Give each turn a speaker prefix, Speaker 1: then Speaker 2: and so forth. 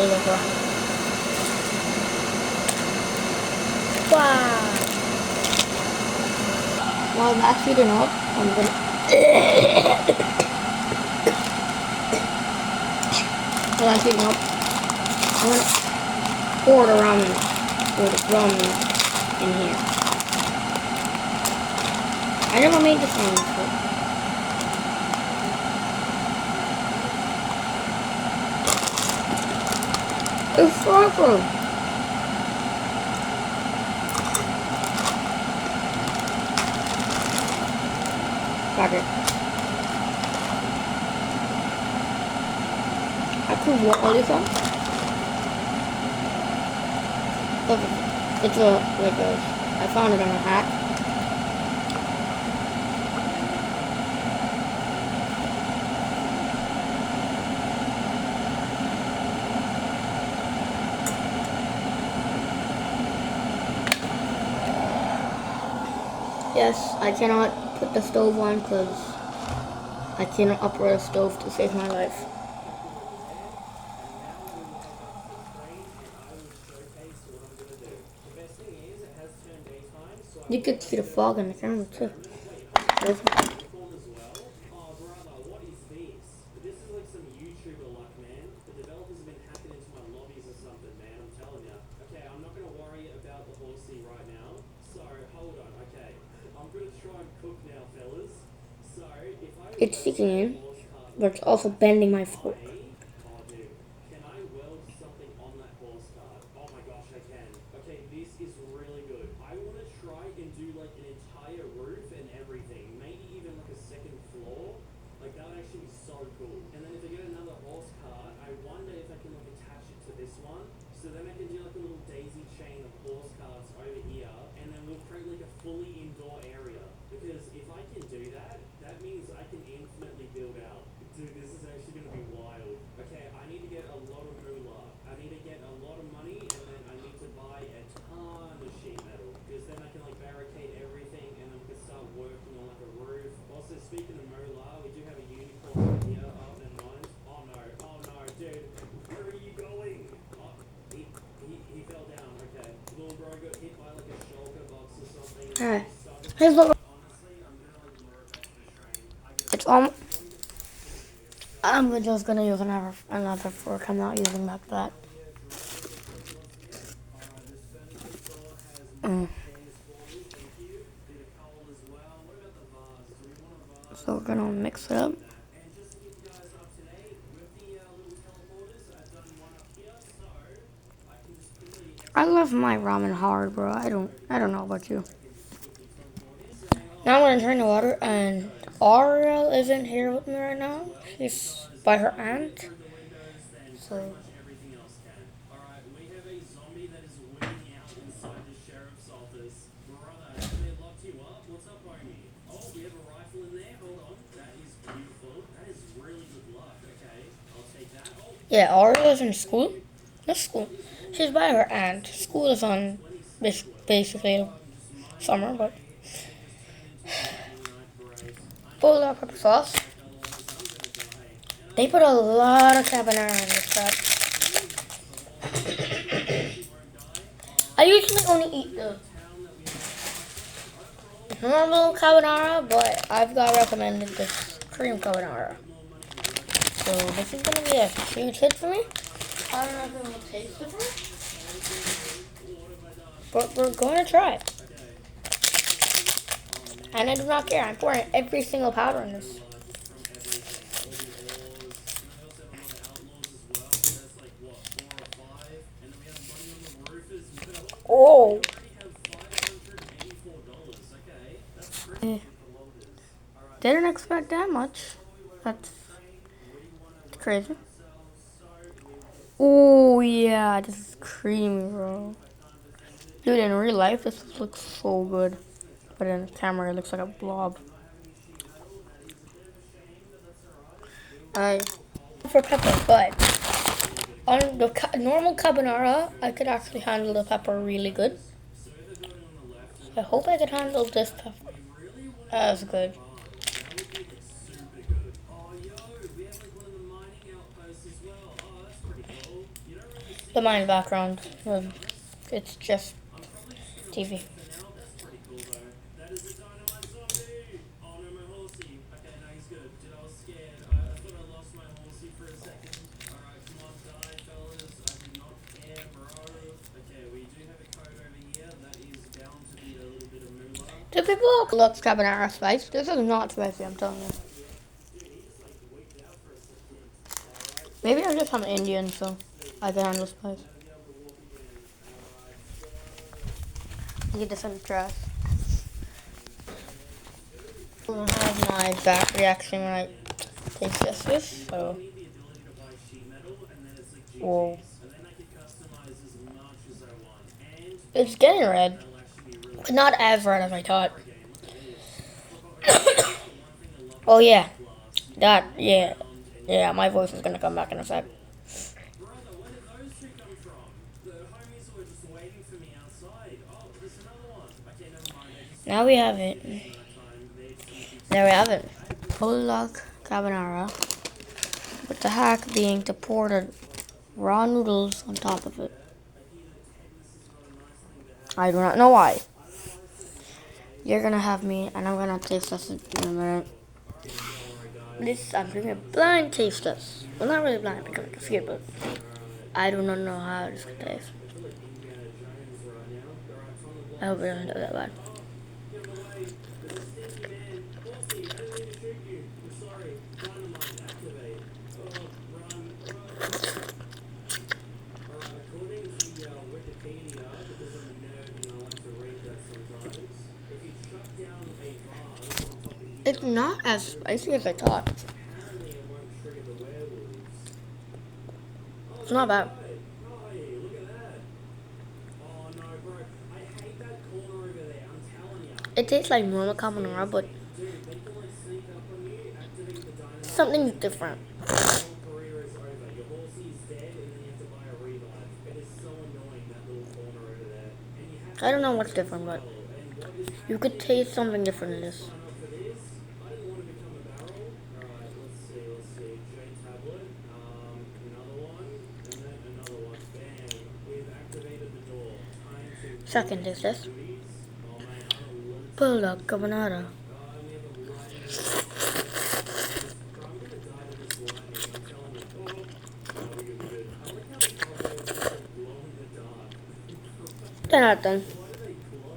Speaker 1: buldak. Wow. While that's heating up, I'm gonna while that's heating up, I'm gonna pour the ramen in here. I never made this one before. It's frozen. Got it. I could wall this up. Look, it's I found it on a hat. Yes, I cannot put the stove on because I cannot operate a stove to save my life. You could see the fog in the camera too. It's sticking in, but it's also bending my fork. Alright, here's what it's on. I'm just gonna use another fork. I'm not using that. So we're gonna mix it up. I love my ramen hard, bro. I don't know about you. Now I'm gonna turn the water, and Ariel isn't here with me right now. She's by her aunt. So. Yeah, Ariel is in school. Not school. She's by her aunt. School is on basically summer, but buldak pepper sauce. They put a lot of cabanra in this stuff. I usually only eat the normal carbonara, but I've got recommended this cream carbonara. So this is gonna be a huge hit for me. I don't know if it will taste different, but we're going to try it. And I do not care. I'm pouring every single powder in this. Oh. Didn't expect that much. That's crazy. Oh yeah, this is creamy, bro. Dude, in real life, this looks so good. But in the camera, it looks like a blob. For pepper, but on the normal carbonara, I could actually handle the pepper really good. I hope I could handle this pepper as good. the mine background. It's just TV. Do people look cabanra spice? This is not spicy, I'm telling you. Maybe I'm just Indian, so I can handle spice. I get this in the trash. I don't have my exact reaction when I taste this, so. Whoa. It's getting red, but not as red as I thought. Oh yeah, yeah, my voice is gonna come back in a sec. Now we have it. There we have it. Buldak carbonara, with the hack being to pour the raw noodles on top of it. I do not know why. You're gonna have me, and I'm gonna taste this in a minute. I'm doing a blind taste test. Well, not really blind because I can see it, but I do not know how this can taste. I hope it doesn't do that bad. It's not as spicy as I thought. It's not bad. It tastes like normal carbonara, but something different. I don't know what's different, but you could taste something different in this. Second taste this. Buldak carbonara. Ten out of 10.